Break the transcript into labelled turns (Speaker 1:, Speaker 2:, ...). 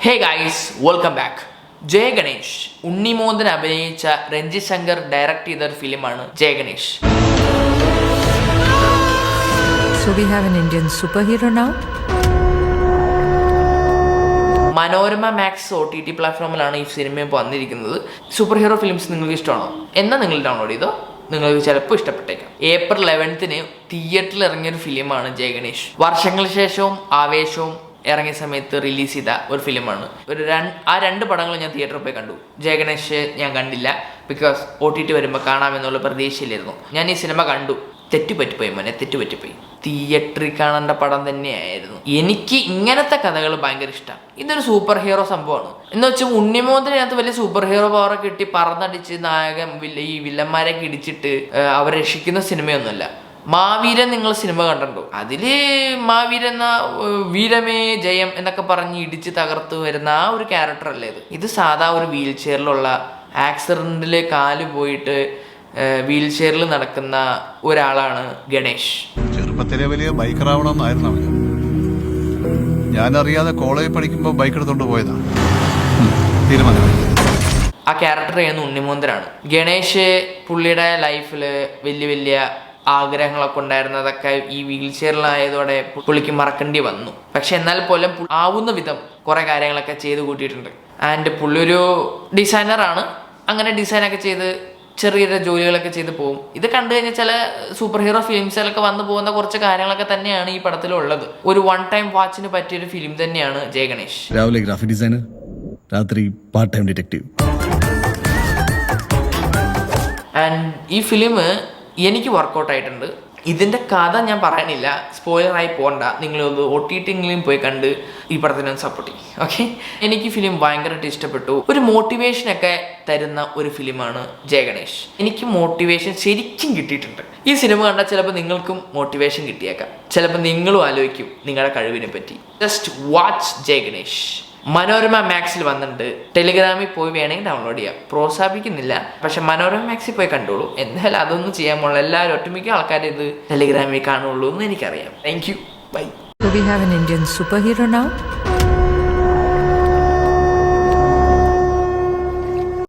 Speaker 1: ഹേ guys, welcome back. Jaya Ganesh Unni Mukundan അഭിനയിച്ച Ranjith Sankar direct ചെയ്ത ഒരു ഫിലിമാണ് Jaya Ganesh.
Speaker 2: So we have an Indian superhero now.
Speaker 1: Manorama Max OTT പ്ലാറ്റ്ഫോമിലാണ് ഈ സിനിമ ഇപ്പോൾ വന്നിരിക്കുന്നത്. സൂപ്പർ ഹീറോ ഫിലിംസ് നിങ്ങൾക്ക് ഇഷ്ടമാണോ? എന്നാൽ നിങ്ങൾ ഡൗൺലോഡ് ചെയ്തോ, നിങ്ങൾക്ക് ചിലപ്പോൾ ഇഷ്ടപ്പെട്ടേക്കാം. ഏപ്രിൽ 11 തിയേറ്ററിൽ ഇറങ്ങിയൊരു ഫിലിമാണ് ജയ ഗണേഷ്. വർഷങ്ങൾക്ക് ശേഷവും ആവേശവും ഇറങ്ങിയ സമയത്ത് റിലീസ് ചെയ്ത ഒരു ഫിലിമാണ്. ആ രണ്ട് പടങ്ങൾ ഞാൻ തിയേറ്ററിൽ പോയി കണ്ടു. ജയ ഗണേഷ് ഞാൻ കണ്ടില്ല, ബിക്കോസ് OTT വരുമ്പോൾ കാണാമെന്നുള്ള പ്രതീക്ഷയിലായിരുന്നു. ഞാൻ ഈ സിനിമ കണ്ടു. തെറ്റുപറ്റിപ്പോയി മോനെ, തെറ്റുപറ്റിപ്പോയി. തിയേറ്ററിൽ കാണേണ്ട പടം തന്നെയായിരുന്നു. എനിക്ക് ഇങ്ങനത്തെ കഥകൾ ഭയങ്കര ഇഷ്ടമാണ്. ഇതൊരു സൂപ്പർ ഹീറോ സംഭവമാണ് എന്ന് വെച്ചാൽ ഉണ്ണിമോന്തനകത്ത് വലിയ സൂപ്പർ ഹീറോ പവർ കിട്ടി പറന്നടിച്ച് നായകൻ ഈ വില്ലന്മാരെയൊക്കെ ഇടിച്ചിട്ട് അവരെ രക്ഷിക്കുന്ന സിനിമയൊന്നുമല്ല. മാവീരൻ നിങ്ങൾ സിനിമ കണ്ടിട്ടുണ്ടോ? അതില് മാവീരൻ എന്ന വീരമേ ജയം എന്നൊക്കെ പറഞ്ഞ് ഇടിച്ച് തകർത്ത് വരുന്ന ആ ഒരു ക്യാരക്ടർ അല്ലേ ഇത്. ഇത് സാധാ ഒരു വീൽ ചെയറിലുള്ള ആക്സിഡന്റില് കാല് പോയിട്ട് വീൽ ചെയറിൽ നടക്കുന്ന ഒരാളാണ് ഗണേഷ്.
Speaker 3: ചെറുപ്പത്തിലെ വലിയ ബൈക്കറാവണമെന്നായിരുന്നു അവന്. ഞാനറിയാതെ കോളേജിൽ പഠിക്കുമ്പോൾ ബൈക്ക് എടുത്തോണ്ട് പോയതാണ്. തീരുമാനമായി.
Speaker 1: ആ ക്യാരക്ടർ ചെയ്യുന്ന ഉണ്ണിമോന്തനാണ്. ഗണേഷ് പുള്ളിയുടെ ലൈഫിൽ വലിയ വലിയ ആഗ്രഹങ്ങളൊക്കെ ഉണ്ടായിരുന്നതൊക്കെ ഈ വീൽ ചെയറിലായതോടെ പുള്ളിക്ക് മറക്കേണ്ടി വന്നു. പക്ഷെ എന്നാൽ പോലും ആവുന്ന വിധം കുറെ കാര്യങ്ങളൊക്കെ ചെയ്ത് കൂട്ടിയിട്ടുണ്ട്. ആൻഡ് പുള്ളി ഒരു ഡിസൈനറാണ്. അങ്ങനെ ഡിസൈനൊക്കെ ചെയ്ത് ചെറിയ ജോലികളൊക്കെ ചെയ്ത് പോകും. ഇത് കണ്ടു കഴിഞ്ഞാൽ ചില സൂപ്പർ ഹീറോ ഫിലിംസിലൊക്കെ വന്നു പോകുന്ന കുറച്ച് കാര്യങ്ങളൊക്കെ തന്നെയാണ് ഈ പടത്തിലുള്ളത്. ഒരു വൺ ടൈം വാച്ചിന് പറ്റിയൊരു ഫിലിം തന്നെയാണ് ജയ ഗണേഷ്.
Speaker 4: രാവിലെ ഗ്രാഫിക് ഡിസൈനർ, രാത്രി പാർട്ട് ടൈം ഡിറ്റക്റ്റീവ്.
Speaker 1: ആൻഡ് ഈ ഫിലിം എനിക്ക് വർക്കൗട്ട് ആയിട്ടുണ്ട്. ഇതിൻ്റെ കഥ ഞാൻ പറയണില്ല, സ്പോയിലറായി പോകണ്ട. നിങ്ങളൊന്ന് OTT പോയി കണ്ട് ഈ പടത്തിനെ സപ്പോർട്ട് ചെയ്യും. ഓക്കെ, എനിക്ക് ഫിലിം ഭയങ്കരമായിട്ട് ഇഷ്ടപ്പെട്ടു. ഒരു മോട്ടിവേഷനൊക്കെ തരുന്ന ഒരു ഫിലിമാണ് ജയ ഗണേഷ്. എനിക്ക് മോട്ടിവേഷൻ ശരിക്കും കിട്ടിയിട്ടുണ്ട്. ഈ സിനിമ കണ്ടാൽ ചിലപ്പോൾ നിങ്ങൾക്കും മോട്ടിവേഷൻ കിട്ടിയേക്കാം. ചിലപ്പോൾ നിങ്ങളും ആലോചിക്കും നിങ്ങളുടെ കഴിവിനെ പറ്റി. Just watch Jaya Ganesh. മനോരമ മാക്സിൽ വന്നിട്ടുണ്ട്. ടെലിഗ്രാമിൽ പോയി വേണമെങ്കിൽ ഡൗൺലോഡ് ചെയ്യാം. പ്രോത്സാഹിപ്പിക്കുന്നില്ല, പക്ഷെ മനോരമ മാക്സിൽ പോയി കണ്ടോളൂ. എന്തായാലും അതൊന്നും ചെയ്യാൻ പോലുള്ള എല്ലാവരും ഒട്ടുമിക്ക ആൾക്കാരും ഇത് ടെലിഗ്രാമിൽ കാണുള്ളൂ എന്ന് എനിക്കറിയാം. Thank you, bye.
Speaker 2: So we have an Indian superhero now.